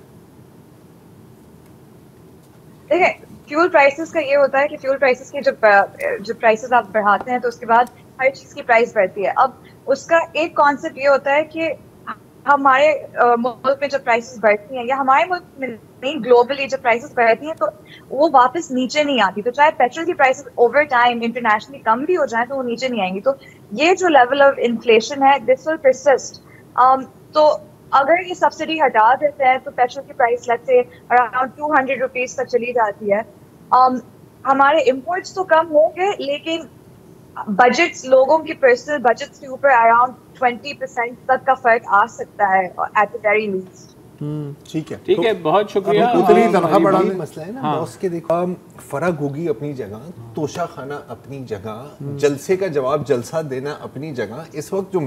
देखिए फ्यूल प्राइसेस का ये होता है कि फ्यूल प्राइसेस के जो प्राइसेस आप बढ़ाते हैं तो उसके बाद हर चीज़ की प्राइस बढ़ती है. अब उसका एक कॉन्सेप्ट ये होता है कि हमारे मुल्क में जब प्राइसेस बढ़ती हैं या हमारे मुल्क में नहीं ग्लोबली जब प्राइसेस बढ़ती हैं तो वो वापस नीचे नहीं आती. तो चाहे पेट्रोल की प्राइसेस ओवर टाइम इंटरनेशनली कम भी हो जाए तो वो नीचे नहीं आएंगी. तो ये जो लेवल ऑफ इन्फ्लेशन है दिस विल परसिस्ट. तो अगर ये सब्सिडी हटा देते हैं तो पेट्रोल की price let's say around 200 rupees तक चली जाती है. हमारे इम्पोर्ट्स तो कम होंगे लेकिन बजट्स लोगों की पर्सनल बजट्स के ऊपर अराउंड 20% तक का फर्क आ सकता है एट द वेरी लीस्ट. ठीक है, ठीक है, बहुत शुक्रिया. उतनी तनख्वाह बढ़ा दें. मसला है ना बॉस के, देखो फर्क होगी अपनी जगह, तोशा खाना अपनी जगह, जलसे का जवाब जलसा देना अपनी जगह. इस वक्त जो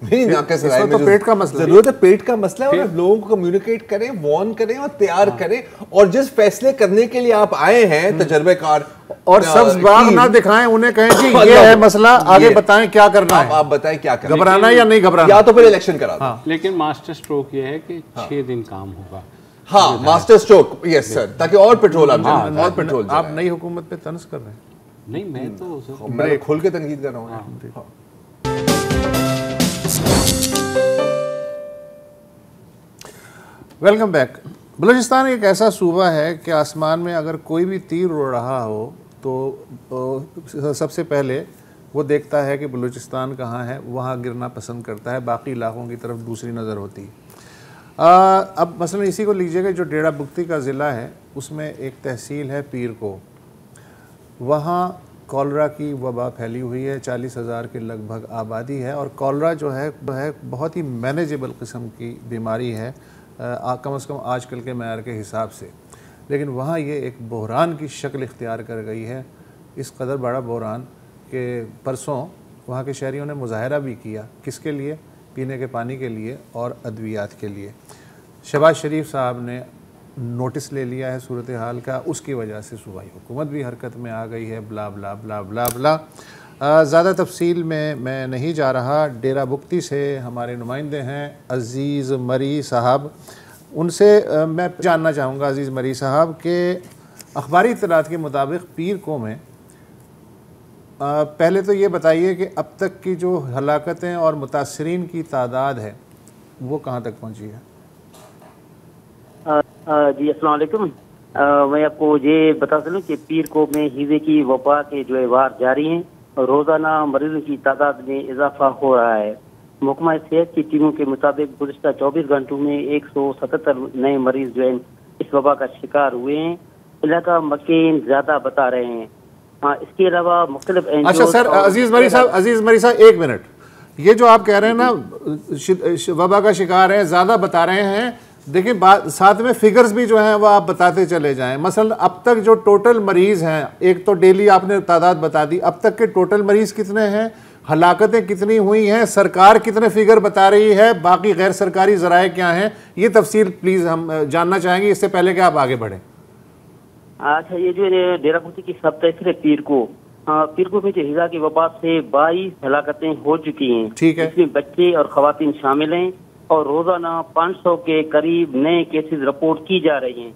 मेरी नाक़िस राय में पेट का मसला जरूरत है, पेट का मसला है, और लोगों को कम्युनिकेट करें, वार्न करें और तैयार करें. और जिस फैसले करने के लिए आप आए हैं तजर्बेकार, और सब्ज़ बाग ना दिखाएं, उन्हें कहें जी ये है मसला, आगे बताएं क्या करना है. आप बताएं क्या करना है, घबराना या नहीं घबराना, या तो फिर इलेक्शन करा दो. लेकिन मास्टर स्ट्रोक ये है कि 6 दिन काम होगा. हाँ, मास्टर स्ट्रोक, यस सर, ताकि और पेट्रोल आप पेट्रोल. आप नई हुकूमत पे तंज कर रहे हैं? नहीं, मैं तो मैं खोल के तनकीद कर रहा हूँ. Welcome back. बलूचिस्तान एक ऐसा सूबा है कि आसमान में अगर कोई भी तीर उड़ रहा हो तो सबसे पहले वो देखता है कि बलूचिस्तान कहाँ है, वहाँ गिरना पसंद करता है, बाकी इलाकों की तरफ दूसरी नज़र होती है. अब मसलन इसी को लीजिएगा, जो डेरा बुगती का ज़िला है उसमें एक तहसील है पीर को, वहाँ कॉलरा की वबा फैली हुई है. 40,000 के लगभग आबादी है और कॉलरा जो है बहुत ही मैनेजेबल किस्म की बीमारी है, कम से कम आजकल के मैार के हिसाब से. लेकिन वहाँ ये एक बहरान की शक्ल इख्तियार कर गई है. इस कदर बड़ा बहरान कि परसों वहाँ के शहरियों ने मुजाहरा भी किया. किसके लिए? पीने के पानी के लिए और अद्वियात के लिए. शहबाज शरीफ साहब ने नोटिस ले लिया है सूरत हाल का, उसकी वजह से सूबाई हुकूमत भी हरकत में आ गई है. ब्ला ब्ला ब्ला ब्ला ब्ला. ज़्यादा तफसील में मैं नहीं जा रहा. डेरा बुगती से हमारे नुमाइंदे हैं अज़ीज़ मरी साहब, उनसे मैं जानना चाहूँगा अज़ीज़ मरी साहब के अखबारी इत्तलात के मुताबिक पीर को में पहले तो ये बताइए कि अब तक की जो हलाकतें और मुतासरीन की तादाद है वो कहाँ तक पहुँची है? जी अस्सलाम वालेकुम. मैं आपको ये बता दूँ कि पीर को में हीज़े की वबा के जो है वार जारी हैं और रोज़ाना मरीजों की तादाद में इजाफा हो रहा है. महकमा सेहत की टीमों के मुताबिक गुज़िश्ता 24 घंटों में 177 नए मरीज जो है इस वबा का शिकार हुए हैं. इलाका मकीन ज़्यादा बता रहे हैं. हाँ, इसके अलावा मुख्तलिफ. अच्छा सर, अजीज़ मरी साहब एक मिनट, ये जो आप कह रहे हैं ना वबा का शिकार है, ज़्यादा बता रहे हैं, देखिए साथ में फिगर्स भी जो हैं वो आप बताते चले जाएं. मसलन अब तक जो टोटल मरीज़ हैं, एक तो डेली आपने तादाद बता दी, अब तक के टोटल मरीज़ कितने हैं, हलाकतें कितनी हुई हैं, सरकार कितने फिगर बता रही है, बाकी गैर सरकारी ज़राए क्या हैं, ये तफसील प्लीज़ हम जानना चाहेंगे इससे पहले कि आप आगे बढ़ें. अच्छा, ये जो डेरा बुगती की सब तहसील है पीर को में जो हिज़ा की वबा से 22 हलाकतें हो चुकी हैं. ठीक है. इसमें बच्चे और ख़वातीन शामिल हैं और रोजाना 500 के करीब नए केसेस रिपोर्ट की जा रही हैं.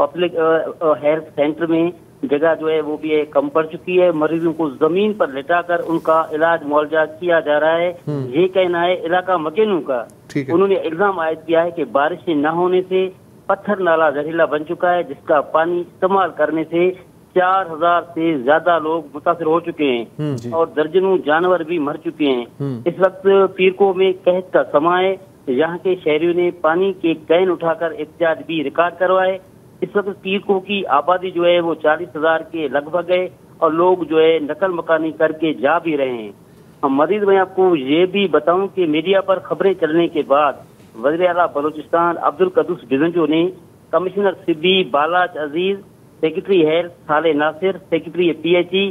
पब्लिक हेल्थ सेंटर में जगह जो है वो भी कम पड़ चुकी है. मरीजों को जमीन पर लिटाकर उनका इलाज मुआवजा किया जा रहा है. ये कहना है इलाका मकेनों का. उन्होंने इल्जाम आयद किया है कि बारिशें न होने से पत्थर नाला जहरीला बन चुका है, जिसका पानी इस्तेमाल करने से 4000 से ज्यादा लोग मुतासर हो चुके हैं और दर्जनों जानवर भी मर चुके हैं. इस वक्त पीर को में कहत का समा है. यहाँ के शहरियों ने पानी के कैन उठाकर एहतजाज भी रिकॉर्ड करवाए. इस वक्त पीर को की आबादी जो है वो 40,000 के लगभग है और लोग जो है नकल मकानी करके जा भी रहे हैं. मजीद मैं आपको ये भी बताऊं कि मीडिया पर खबरें चलने के बाद वज़ीर आला बलूचिस्तान अब्दुल कद्दूस बिजंजो ने कमिश्नर सिब्बी बालाच अजीज, सेक्रेटरी हेल्थ साले नासिर, सेक्रेटरी PHE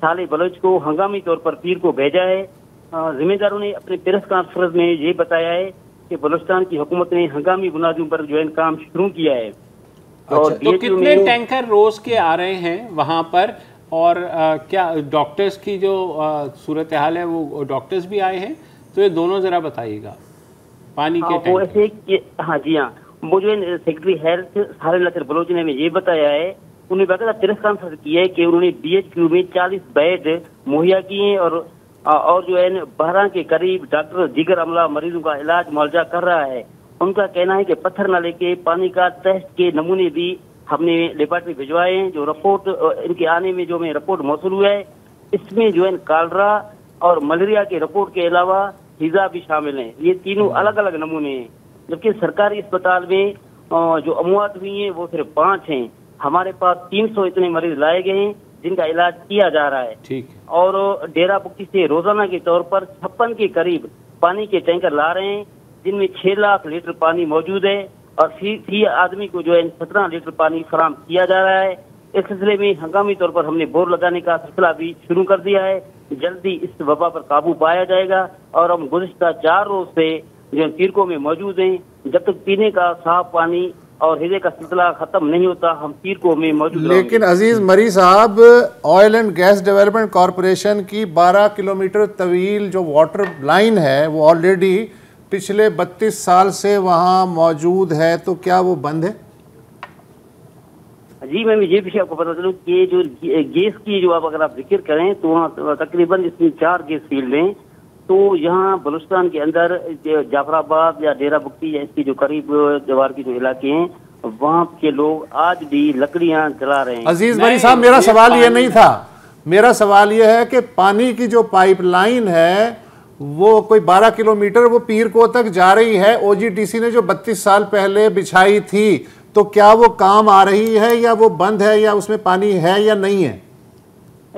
साले बलोच को हंगामी तौर पर पीर को भेजा है। जिम्मेदारों ने अपने प्रेस कॉन्फ्रेंस में ये बताया है कि बलूचिस्तान की हुकूमत ने हंगामी बुनियादों पर जो है काम शुरू किया है। और तो कितने टैंकर रोज के आ रहे हैं वहाँ पर, और क्या डॉक्टर्स की जो सूरत हाल है वो डॉक्टर्स भी आए हैं? तो ये दोनों जरा बताइएगा पानी के वो ऐसे हाँ जी हाँ, वो जो है सेक्रेटरी हेल्थ साले नसीर बलोच ने ये बताया है, उन्होंने बाकायदा प्रेस कॉन्फ्रेंस की है कि उन्होंने BHQ में 40 बेड मुहैया किए हैं और जो है 12 के करीब डॉक्टर दीगर अमला मरीजों का इलाज मुआवजा कर रहा है। उनका कहना है कि पत्थर नाले के पानी का टेस्ट के नमूने भी हमने लेबोरेटरी भिजवाए हैं। जो रिपोर्ट इनके आने में जो हमें रिपोर्ट मौसूल हुआ है, इसमें जो है कॉलरा और मलेरिया के रिपोर्ट के अलावा हिजा भी शामिल हैं। ये तीनों अलग अलग नमूने हैं, जबकि सरकारी अस्पताल में जो अमवात हुई हैं वो सिर्फ 5 हैं। हमारे पास 300 इतने मरीज लाए गए हैं जिनका इलाज किया जा रहा है। ठीक। और डेरा बुक्की से रोजाना के तौर पर 56 के करीब पानी के टैंकर ला रहे हैं, जिनमें 6 लाख लीटर पानी मौजूद है और फी आदमी को जो है 17 लीटर पानी फराहम किया जा रहा है। इस सिलसिले में हंगामी तौर पर हमने बोर लगाने का सिलसिला भी शुरू कर दिया है। जल्दी इस वबा पर काबू पाया जाएगा और हम गुज़िश्ता 4 रोज से जो पीरको में मौजूद हैं। जब तक पीने का साफ पानी और हिजे का सिलसिला खत्म नहीं होता, हम पीरको में मौजूद रहेंगे। लेकिन अजीज मरी साहब, oil and gas development corporation की 12 किलोमीटर तवील जो वाटर लाइन है वो ऑलरेडी पिछले 32 साल से वहाँ मौजूद है, तो क्या वो बंद है? जी मैं ये विषय आपको बता दूं कि जो गैस की जो अगर आप जिक्र करें तो वहाँ तकरीबन इसमें 4 गैस फील्ड हैं। तो यहाँ बलूचिस्तान के अंदर जाफराबाद या डेरा बुक्की या इसकी जो करीब जवार की जो इलाके हैं, वहाँ के लोग आज भी लकड़ियाँ जला रहे हैं। अजीज मरी साहब, मेरा सवाल ये नहीं था, मेरा सवाल ये है कि पानी की जो पाइपलाइन है वो कोई 12 किलोमीटर वो पीरको तक जा रही है, OGTC ने जो 32 साल पहले बिछाई थी, तो क्या वो काम आ रही है या वो बंद है या उसमें पानी है या नहीं है?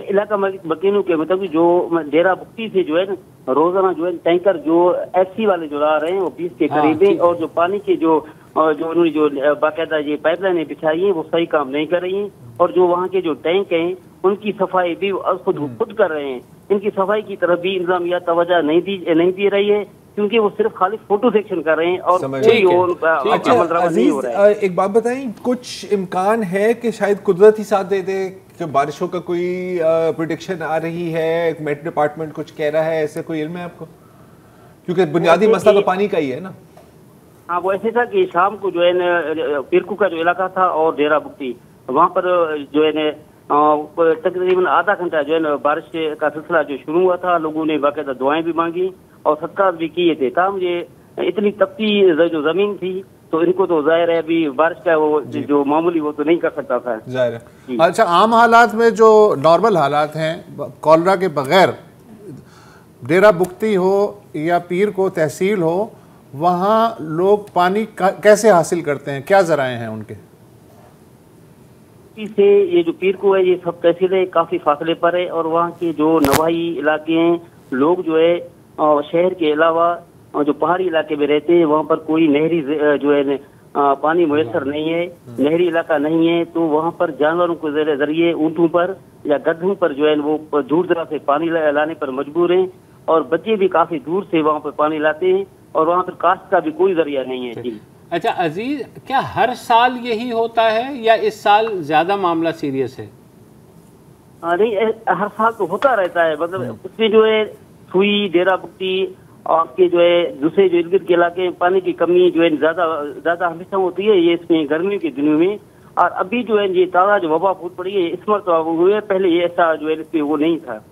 इलाका मकीनों के मुताबिक जो डेरा बुक्की से जो है रोजाना जो है टैंकर जो FC वाले जो ला रहे हैं वो 20 के करीब है, और जो पानी के जो उन्होंने जो बाकायदा ये पाइपलाइनें बिछाई हैं वो सही काम नहीं कर रही हैं। और जो वहाँ के जो टैंक हैं उनकी सफाई भी खुद कर रहे हैं। इनकी सफाई की तरफ भी इंतजामिया तवज्जो नहीं दी रही है, क्योंकि वो सिर्फ खाली फोटो सेक्शन कर रहे हैं और कोई एक बात बताएं, कुछ इम्कान है कि शायद कुदरत ही साथ दे दे कि बारिशों का कोई प्रेडिक्शन आ रही है, मेट डिपार्टमेंट कुछ कह रहा है, ऐसे कोई इल्म है आपको? क्योंकि बुनियादी मसला तो पानी का ही है ना। हाँ, वो ऐसे था कि शाम को जो है पीरको का जो इलाका था और डेरा बुक्की, वहाँ पर जो है तकरीबन आधा घंटा जो है ना बारिश का सिलसिला जो शुरू हुआ था। लोगों ने बाकायदा दुआएं भी मांगी और सदकात भी किए थे। मुझे इतनी तपती जो जमीन थी तो इनको तो जाहिर है अभी बारिश का वो जो मामूली वो तो नहीं कर सकता था, जाहिर है। अच्छा, आम हालात में जो नॉर्मल हालात हैं कॉलरा के बगैर, डेरा बुक्ती हो या पीर को तहसील हो, वहाँ लोग पानी कैसे हासिल करते हैं, क्या जराए हैं उनके? से ये जो पीर को है ये सब तहसीलें काफी फासले पर है और वहाँ के जो नवाही इलाके हैं लोग जो है शहर के अलावा जो पहाड़ी इलाके में रहते हैं वहाँ पर कोई नहरी जो है पानी मुयसर नहीं है, नहरी इलाका नहीं है। तो वहाँ पर जानवरों के जरिए ऊँटों पर या गड्ढों पर जो है वो दूर दराज से पानी लाने पर मजबूर हैं और बच्चे भी काफी दूर से वहाँ पर पानी लाते हैं और वहाँ पर काश्त का भी कोई जरिया नहीं है। जी अच्छा अजीज, क्या हर साल यही होता है या इस साल ज्यादा मामला सीरियस है? नहीं, हर साल तो होता रहता है। मतलब उसमें जो है सुई, डेरा बुक्की और के जो है दूसरे जो इर्द गिर्द के इलाके पानी की कमी जो है ज्यादा हमेशा होती है ये इसमें गर्मियों के दिनों में। और अभी जो है ये ताज़ा जो वबा फूट पड़ी है इस मरतबा हुए, पहले ये ऐसा जो है इसमें वो नहीं था।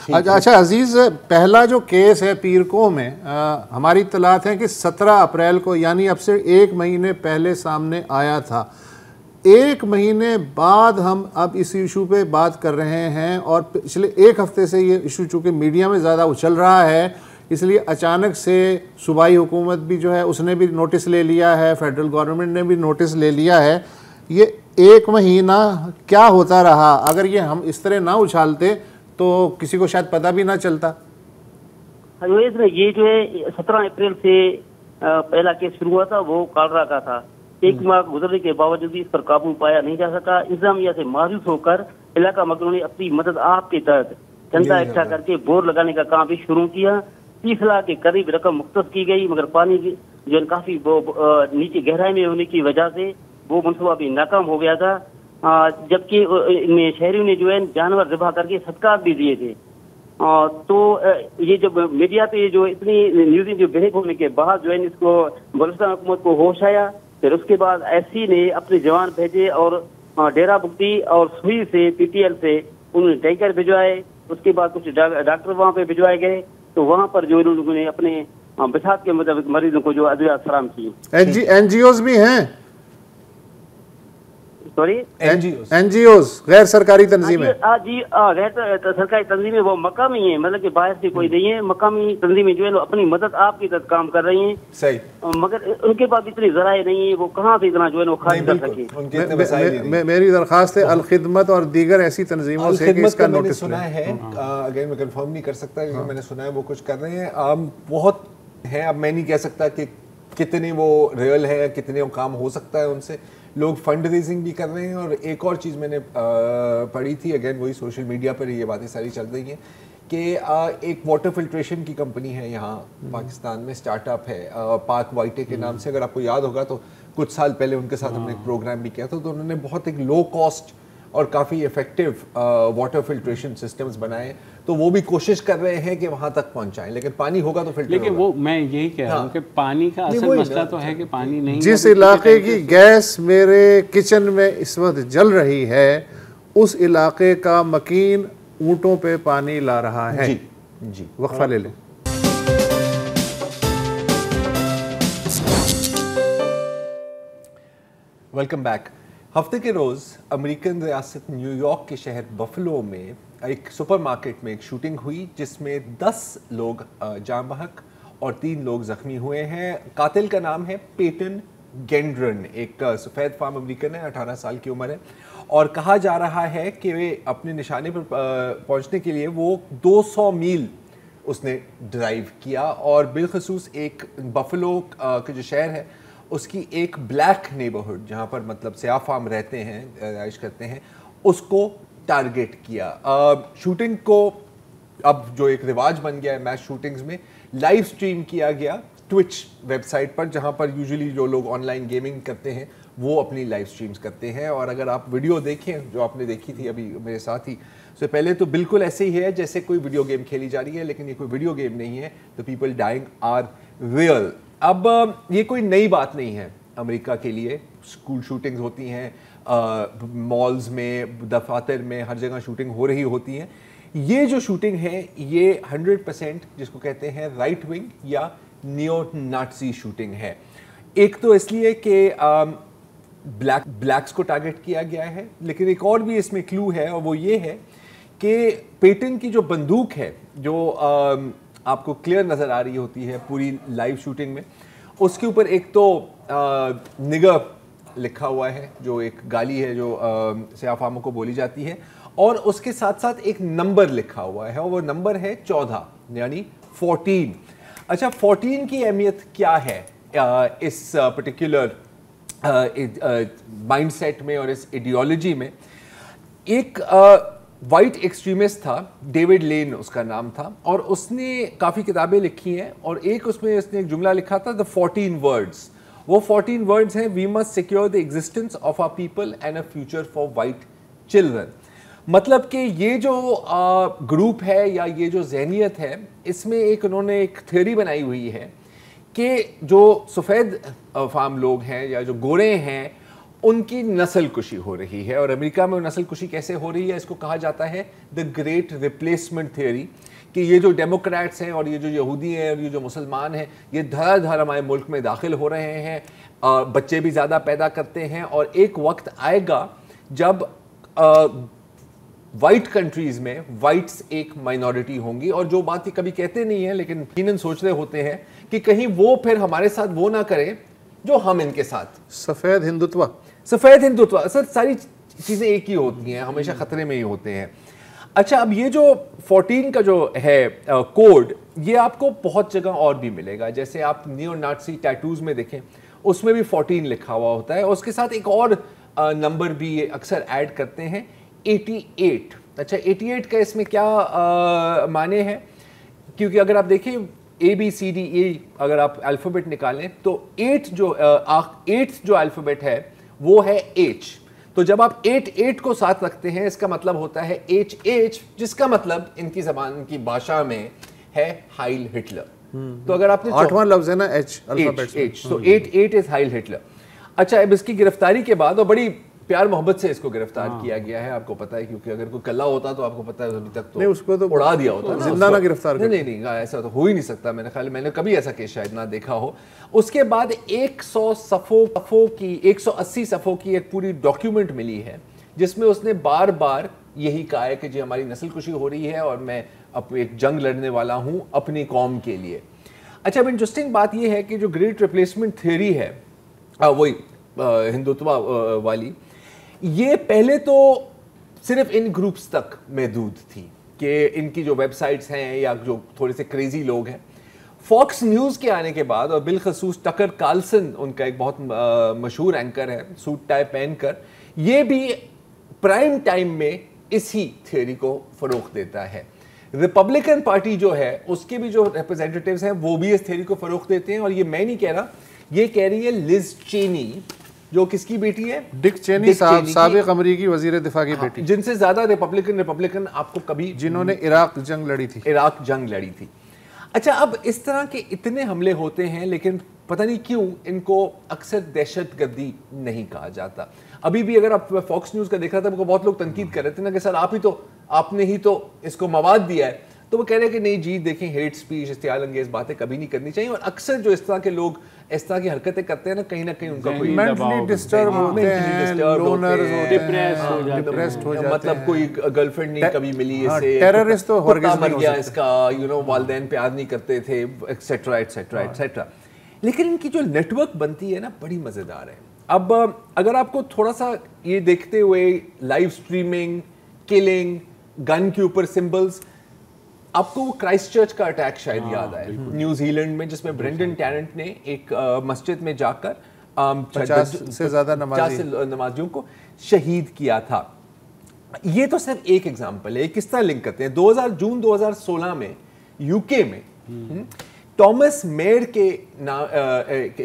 अच्छा अजीज, पहला जो केस है पीरको में हमारी इत्तलात है कि 17 अप्रैल को, यानी अब से 1 महीने पहले सामने आया था। 1 महीने बाद हम अब इस इशू पे बात कर रहे हैं और पिछले 1 हफ्ते से ये इशू चूँकि मीडिया में ज़्यादा उछल रहा है, इसलिए अचानक से सूबाई हुकूमत भी जो है उसने भी नोटिस ले लिया है, फेडरल गवर्नमेंट ने भी नोटिस ले लिया है। ये 1 महीना क्या होता रहा? अगर ये हम इस तरह ना उछालते तो किसी को शायद पता भी ना चलता। ये जो है 17 अप्रैल से पहला केस शुरू हुआ था, वो कालरा का था। 1 माह गुजरने के बावजूद भी इस पर काबू पाया नहीं जा सका। इंतजामिया से मायूस होकर علاقہ مکروں نے اپنی مدد آپ کے تحت چندہ اکٹھا کر کے بور لگانے کا کام بھی شروع کیا. 30 لاکھ کے قریب رقم مختص کی گئی, مگر پانی کی جو کافی نیچے گہرائی میں ہونے کی وجہ سے وہ منصوبہ بھی ناکام ہو گیا تھا. جبکہ ان میں شہریوں نے جو ہے جانور ذبح کر کے صدقات بھی دیے تھے. تو یہ جب میڈیا پہ جو اتنی نیوزیں جو بریک ہونے کے بعد جو ہے اس کو بلوچستان حکومت کو ہوش آیا. پھر اس کے بعد ایس سی نے اپنے جوان بھیجے اور ڈیرا بگٹی اور سوئی سے پی ٹی ایل سے انہوں نے ٹینکر بھجوائے. اس کے بعد کچھ ڈاکٹر وہاں پہ بھجوائے گئے, تو وہاں پر جو لوگوں نے اپنے بساط کے مطابق مریضوں کو جو ادویات فراہم کی. این جی اوز بھی ہیں, سوری این جی اوز غیر سرکاری تنظیمیں. جی غیر سرکاری تنظیمیں وہ مقامی ہیں, مطلب کہ باہر سے کوئی نہیں ہے. مقامی تنظیمیں جو ہے اپنی مدد آپ کی طرف کام کر رہی ہیں. صحیح, مگر ان کے پاس اتنی ذرائع نہیں ہے, وہ کہاں سے اتنا جو ہے وہ خارج کر سکے. میری درخواست ہے الخدمت اور دیگر ایسی تنظیموں سے کہ اس کا نوٹس سنا ہے, اگر میں کنفرم نہیں کر سکتا, میں نے سنا ہے وہ کچھ کر رہے ہیں. بہت ہیں, اب میں نہیں کہہ سکتا کہ کتنے وہ ریئل ہے, کتنے وہ کام ہو سکتا ہے ان سے. لوگ فنڈ ریزنگ بھی کر رہے ہیں. اور ایک اور چیز میں نے پڑھی تھی, اگین وہی سوشل میڈیا پر یہ باتیں ساری چل رہی ہیں, کہ ایک واٹر فلٹریشن کی کمپنی ہے یہاں پاکستان میں, اسٹارٹ اپ ہے پاک وائٹے کے نام سے. اگر آپ کو یاد ہوگا تو کچھ سال پہلے ان کے ساتھ ہم نے ایک پروگرام بھی کیا تھا, تو انہوں نے بہت ایک لو کاسٹ اور کافی افیکٹو واٹر فلٹریشن سسٹمز بنائے. تو وہ بھی کوشش کر رہے ہیں کہ وہاں تک پہنچائیں, لیکن پانی ہوگا تو فلٹر. لیکن وہ میں یہی کہہ رہا ہوں کہ پانی کا اصل مسئلہ تو ہے کہ پانی نہیں. جس علاقے کی گیس میرے کچن میں اس وقت جل رہی ہے, اس علاقے کا مکین اونٹوں پہ پانی لا رہا ہے. جی وقفہ لے لیں. Welcome back. ہفتے کے روز امریکن ریاست نیو یارک کے شہر بفلو میں ایک سپر مارکیٹ میں ایک شوٹنگ ہوئی, جس میں 10 لوگ جاں بحق اور 3 لوگ زخمی ہوئے ہیں. قاتل کا نام ہے پیٹن گینڈرن, ایک سفید فام امریکن ہے, 18 سال کی عمر ہے, اور کہا جا رہا ہے کہ اپنے نشانے پر پہنچنے کے لیے وہ 200 میل اس نے ڈرائیو کیا. اور بالخصوص ایک بفلو کا جو شہر ہے اس کی ایک بلیک نیبرہڈ, جہاں پر مطلب سیاہ فام رہتے ہیں, رہائش کرتے ہیں, اس کو ٹارگیٹ کیا. شوٹنگ کو اب جو ایک رواج بن گیا ہے میچ شوٹنگز میں, لائیو سٹریم کیا گیا ٹوئچ ویب سائٹ پر, جہاں پر یوزلی جو لوگ آن لائن گیمنگ کرتے ہیں وہ اپنی لائیو سٹریمز کرتے ہیں. اور اگر آپ ویڈیو دیکھیں جو آپ نے دیکھی تھی ابھی میرے ساتھ ہی, سے پہلے تو بالکل ایسے ہی ہے جیسے کوئی ویڈیو گیم کھیلی جا رہی ہے, لیکن یہ کوئی ویڈیو گیم نہیں ہے. The people dying are real. اب یہ کوئی نئی بات نہیں ہے امریکہ کے لیے. اسکول شوٹنگز ہوتی ہیں, مالز میں, دفاتر میں, ہر جگہ شوٹنگ ہو رہی ہوتی ہیں. یہ جو شوٹنگ ہے یہ 100% جس کو کہتے ہیں رائٹ ونگ یا نیو نازی شوٹنگ ہے. ایک تو اس لیے کہ بلیکس کو ٹارگٹ کیا گیا ہے, لیکن ایک اور بھی اس میں کلو ہے, اور وہ یہ ہے کہ پیٹن کی جو بندوق ہے جو آپ کو کلیئر نظر آ رہی ہوتی ہے پوری لائیو شوٹنگ میں, اس کے اوپر ایک تو نگر لکھا ہوا ہے جو ایک گالی ہے جو سیاہ فاموں کو بولی جاتی ہے, اور اس کے ساتھ ساتھ ایک نمبر لکھا ہوا ہے, اور وہ نمبر ہے 14 یعنی 14. اچھا 14 کی اہمیت کیا ہے اس پرٹیکولر مائنڈ سیٹ میں اور اس ایڈیالوجی میں؟ ایک وائٹ ایکسٹریمسٹ تھا, ڈیوڈ لین اس کا نام تھا, اور اس نے کافی کتابیں لکھی ہیں, اور ایک اس میں اس نے ایک جملہ لکھا تھا The 14 words. وہ 14 words ہیں, We must secure the existence of our people and a future for white children. مطلب کہ یہ جو گروپ ہے یا یہ جو ذہنیت ہے, اس میں ایک انہوں نے ایک تھیوری بنائی ہوئی ہے کہ جو سفید فام لوگ ہیں یا جو گورے ہیں ان کی نسل کشی ہو رہی ہے. اور امریکہ میں نسل کشی کیسے ہو رہی ہے, اس کو کہا جاتا ہے دا گریٹ ریپلیسمنٹ تھیوری, کہ یہ جو ڈیموکریٹس ہیں اور یہ جو یہودی ہیں اور یہ جو مسلمان ہیں یہ دھڑا دھڑ ہمارے ملک میں داخل ہو رہے ہیں, بچے بھی زیادہ پیدا کرتے ہیں, اور ایک وقت آئے گا جب وائٹ کنٹریز میں وائٹس ایک مائنورٹی ہوں گی. اور جو بات یہ کبھی کہتے نہیں ہیں لیکن یقیناً سوچ رہے ہوتے ہیں کہ کہیں وہ پھر ہمارے ساتھ وہ نہ کریں جو ہم ان کے ساتھ. سفید ہندوتوا سر, ساری چیزیں ایک ہی ہوتی ہیں, ہمیشہ خطرے میں ہی ہوتے ہیں. اچھا اب یہ جو 14 کا جو ہے کوڈ, یہ آپ کو بہت جگہ اور بھی ملے گا. جیسے آپ نیو نازی ٹیٹوز میں دیکھیں, اس میں بھی 14 لکھا ہوا ہوتا ہے, اور اس کے ساتھ ایک اور نمبر بھی اکثر ایڈ کرتے ہیں, 88. अच्छा 88 का इसमें क्या माने हैं, क्योंकि अगर आप देखें ABCDE अगर आप अल्फ़ाबेट निकालें तो 8 जो अल्फ़ाबेट है वो है H. तो जब आप 8 को साथ रखते हैं इसका मतलब होता है HH, जिसका मतलब इनकी ज़बान की भाषा में है हाइल हिटलर. तो अगर आपने 8वां लफ्ज़ है ना H अल्फ़ाबेट में, तो 8 इज हाइल हिटलर. अच्छा अब इसकी गिरफ्तारी के बाद, और बड़ी प्यार मोहब्बत से इसको गिरफ्तार किया गया है, आपको पता है, क्योंकि अगर कोई कल्ला होता तो आपको पता है अभी तक तो नहीं, उसको तो उड़ा दिया होता ना, जिंदा ना गिरफ्तार नहीं, नहीं ऐसा तो हो ही नहीं सकता. मेरे ख्याल मैंने कभी ऐसा केस शायद ना देखा हो. उसके बाद 180 सफ़ों की एक पूरी डॉक्यूमेंट मिली है जिसमें उसने बार बार यही कहा है कि जी हमारी नस्ल कुशी हो रही है और मैं अब एक जंग लड़ने वाला हूं अपनी कौम के लिए. अच्छा अब इंटरेस्टिंग बात यह है कि जो ग्रेट रिप्लेसमेंट थ्योरी है वही हिंदुत्व वाली, ये पहले तो सिर्फ इन ग्रुप्स तक महदूद थी कि इनकी जो वेबसाइट्स हैं या जो थोड़े से क्रेजी लोग हैं. फॉक्स न्यूज़ के आने के बाद, और बिलखसूस टकर कार्लसन उनका एक बहुत मशहूर एंकर है सूट टाई पहनकर, ये भी प्राइम टाइम में इसी थ्योरी को फ़रोग़ देता है. रिपब्लिकन पार्टी जो है उसके भी जो रिप्रेजेंटेटिव्स हैं वो भी इस थ्योरी को फ़रोग़ देते हैं. और ये मैं नहीं कह रहा, ये कह रही है लिज चेनी, जो किसकी बेटी है? डिक चेनी साहब, साबिक अमरीकी वज़ीर दिफा की बेटी, जिनसे ज़्यादा रिपब्लिकन आपको कभी, जिन्होंने इराक जंग लड़ी थी. अच्छा अब इस तरह के इतने हमले होते हैं लेकिन पता नहीं क्यों इनको अक्सर दहशतगर्दी नहीं कहा जाता. अभी भी अगर आप फॉक्स न्यूज़ का देख रहा था, मुझको बहुत लोग तनकीद कर रहे थे ना कि सर आपने ही तो इसको मवाद दिया है. तो वो कह रहे हैं कि नहीं जी देखें, हेट स्पीच, इश्तियाल अंगेज बातें कभी नहीं करनी चाहिए. और अक्सर जो इस तरह के लोग इस तरह की हरकतें करते हैं ना कहीं उनका कोई मेंटली डिस्टर्ब होते हैं, लोनर्स होते हैं, डिप्रेस्ड हो जाते हैं. मतलब कोई गर्लफ्रेंड नहीं कभी मिली इससे, टेररिस्ट तो हरगिज़ मर गया इसका, वालिदैन प्यार नहीं करते थे, एक्सेट्रा एक्सेट्रा एक्सेट्रा. लेकिन इनकी जो नेटवर्क बनती है ना बड़ी मज़ेदार है. अब अगर आपको थोड़ा सा ये देखते हुए लाइव स्ट्रीमिंग, किलिंग, गन के ऊपर सिंबल्स, आपको वो क्राइस्ट चर्च का अटैक शायद याद आए न्यूजीलैंड में, जिसमें ब्रेंडन टैरेंट ने एक मस्जिद में जाकर 50 से ज़्यादा नमाजियों को शहीद किया था. ये तो सिर्फ एक एग्जाम्पल है. किस तरह लिंक करते हैं? जून 2016 में यूके में टॉमस मेयर के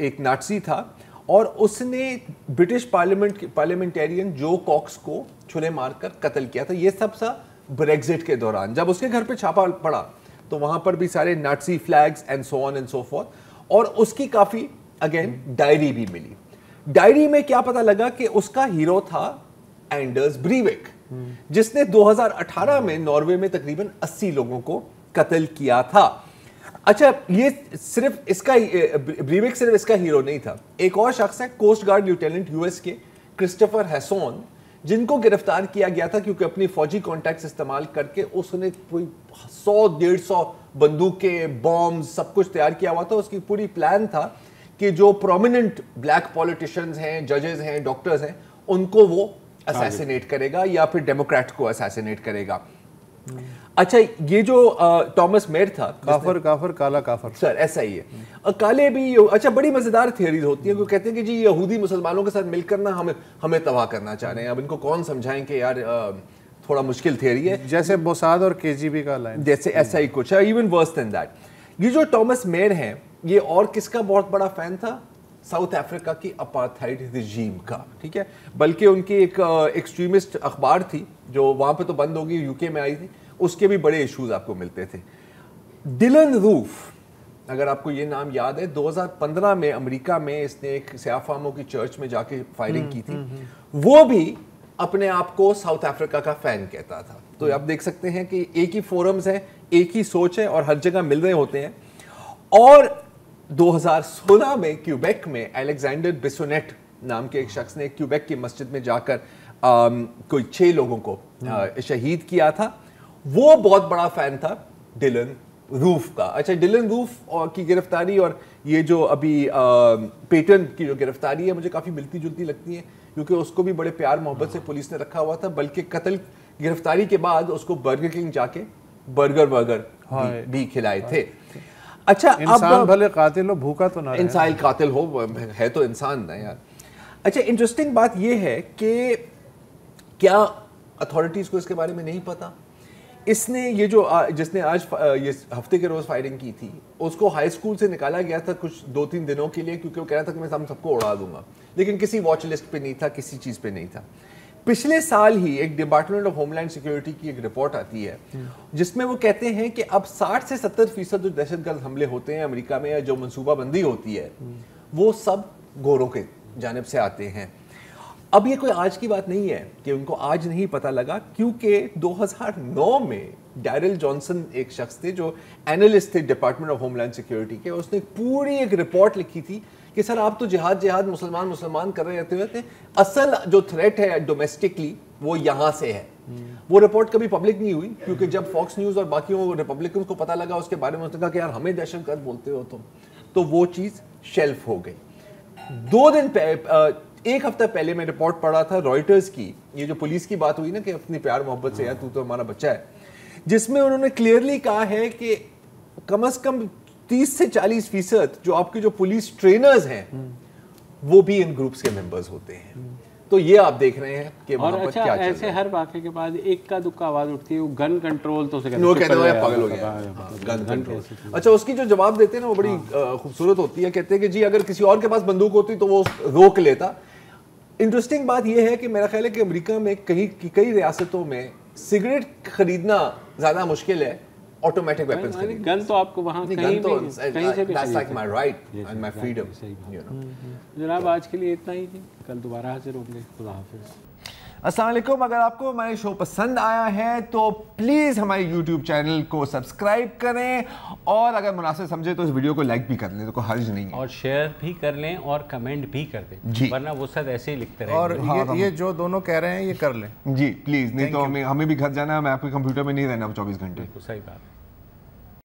एक नाटसी था और उसने ब्रिटिश पार्लियामेंटेरियन जो कॉक्स को छुरे मारकर कत्ल किया था. ये सब सा ब्रेग्जिट के दौरान, जब उसके घर पे छापा पड़ा तो वहां पर भी सारे Nazi flags and so on and so forth. और उसकी काफी अगेन डायरी भी मिली. डायरी में क्या पता लगा कि उसका हीरो था एंडर्स ब्रीविक, जिसने 2018 में नॉर्वे में तकरीबन 80 लोगों को कत्ल किया था. अच्छा ये सिर्फ इसका ब्रीविक सिर्फ इसका हीरो नहीं था. एक और शख्स है कोस्ट गार्ड लेफ्टिनेंट यूएस के क्रिस्टोफर हैसोन, जिनको गिरफ्तार किया गया था क्योंकि अपनी फौजी कॉन्टैक्ट्स इस्तेमाल करके उसने कोई 100-150 बंदूकें, बॉम्ब सब कुछ तैयार किया हुआ था. उसकी पूरी प्लान था कि जो प्रोमिनेंट ब्लैक पॉलिटिशियंस हैं, जजेस हैं, डॉक्टर्स हैं, उनको वो असैसिनेट करेगा या फिर डेमोक्रेट को असैसिनेट करेगा. अच्छा ये जो टॉमस मेयर था, काफर काला काफर सर ऐसा ही है. और काले भी अच्छा बड़ी मजेदार थियरीज होती है. वो कहते हैं कि जी यहूदी मुसलमानों के साथ मिलकर ना हमें तबाह करना चाह रहे हैं. अब इनको कौन समझाएं कि यार थोड़ा मुश्किल थियरी है, जैसे मोसाद और केजीबी का लाइन, जैसे ऐसा ही कुछ है, इवन वर्स देन दैट. ये जो टॉमस मेयर हैं, ये और किसका बहुत बड़ा फैन था? साउथ अफ्रीका की अपार्थाइड रिजीम का. ठीक है, बल्कि उनकी एक एक्सट्रीमिस्ट अखबार थी जो वहां पे तो बंद होगी, यूके में आई थी, उसके भी बड़े इश्यूज आपको मिलते थे. डिलन रूफ, अगर आपको ये नाम याद है, 2015 में अमेरिका में इसने एक सियाफामों की चर्च में जाके फायरिंग की थी. वो भी अपने आप को साउथ अफ्रीका का फैन कहता था. तो आप देख सकते हैं कि एक ही फोरम्स हैं, एक ही सोच है और हर जगह मिल रहे होते हैं. और 2016 में क्यूबेक में अलेक्जेंडर बिसोनेट नाम के एक शख्स ने क्यूबेक की मस्जिद में जाकर कोई 6 लोगों को शहीद किया था. वो बहुत बड़ा फैन था डिलन रूफ का. अच्छा डिलन रूफ की गिरफ्तारी और ये जो अभी पेटन की जो गिरफ्तारी है मुझे काफ़ी मिलती जुलती लगती है, क्योंकि उसको भी बड़े प्यार मोहब्बत से पुलिस ने रखा हुआ था. बल्कि कत्ल गिरफ्तारी के बाद उसको बर्गर किंग जाके बर्गर भी खिलाए थे. अच्छा इंसान भले कातिल हो, भूखा तो ना, इंसान कातिल हो, है तो इंसान ना यार. अच्छा इंटरेस्टिंग बात यह है कि क्या अथॉरिटीज़ को इसके बारे में नहीं पता। इसने ये जो जिसने आज ये हफ्ते के रोज़ फायरिंग की थी, उसको हाई स्कूल से निकाला गया था कुछ 2-3 दिनों के लिए, क्योंकि वो कह रहा था कि मैं हम सबको उड़ा दूंगा, लेकिन किसी वॉच लिस्ट पे नहीं था, किसी चीज़ पे नहीं था। पिछले साल ही एक डिपार्टमेंट ऑफ होमलैंड सिक्योरिटी की एक रिपोर्ट आती है जिसमें वो कहते हैं कि अब 60 से 70% जो दहशतगर्द हमले होते हैं अमेरिका में, या जो मनसूबाबंदी होती है, वो सब गोरों के जानिब से आते हैं। अब ये कोई आज की बात नहीं है कि उनको आज नहीं पता लगा, क्योंकि 2009 में डैरिल जॉनसन एक शख्स थे जो एनालिस्ट थे डिपार्टमेंट ऑफ होमलैंड सिक्योरिटी के, उसने पूरी एक रिपोर्ट लिखी थी कि सर आप तो जिहाद मुसलमान कर रहे रहते हैं, असल जो थ्रेट है डोमेस्टिकली वो यहाँ से है। वो रिपोर्ट कभी पब्लिक नहीं हुई, क्योंकि जब फॉक्स न्यूज़ और बाकियों रिपब्लिकन को पता लगा उसके बारे में, उसने कहा कि यार हमें दहशतगर्द बोलते हो तुम, तो वो चीज़ शेल्फ हो गई। एक हफ्ता पहले मैं रिपोर्ट पढ़ा था रॉयटर्स की, ये जो पुलिस की बात हुई ना कि अपनी प्यार मोहब्बत से यार तू तो हमारा बच्चा है, जिसमें उन्होंने क्लियरली कहा है कि कम से कम 30 से 40% जो आपके जो पुलिस ट्रेनर्स हैं वो भी इन ग्रुप्स के मेंबर्स होते हैं। तो ये आप देख रहे हैं कि वहां पर क्या चल रहा है। ऐसे हर वाक़े के बाद एक का दुक्का आवाज उठती है, वो गन कंट्रोल तो कहते हैं पागल हो गया गन कंट्रोल। अच्छा, उसकी जो जवाब देते हैं ना वो बड़ी खूबसूरत होती है। कहते हैं कि जी अगर किसी और के पास बंदूक होती तो वो रोक लेता। इंटरेस्टिंग बात यह है कि मेरा ख्याल है कि अमेरिका में कई रियासतों में सिगरेट खरीदना ज्यादा मुश्किल है ऑटोमेटिक वेपन्स खरीदना। गन तो आपको वहाँ कहीं से भी, that's like my right and my freedom, you know। जनाब आज के लिए इतना ही थी, कल दोबारा हाजिर होंगे। खुदा हाफिज़। अस्सलाम वालेकुम। अगर आपको हमारे शो पसंद आया है तो प्लीज़ हमारे YouTube चैनल को सब्सक्राइब करें, और अगर मुनासिब समझे तो इस वीडियो को लाइक भी कर लें, तो कोई हर्ज नहीं है, और शेयर भी कर लें और कमेंट भी कर दें, वरना वो सब ऐसे ही लिखते रहें। और ये जो दोनों कह रहे हैं ये कर लें जी प्लीज़, नहीं तो हमें भी घर जाना है, मैं आपके कंप्यूटर में नहीं रहना 24 घंटे। सही बात।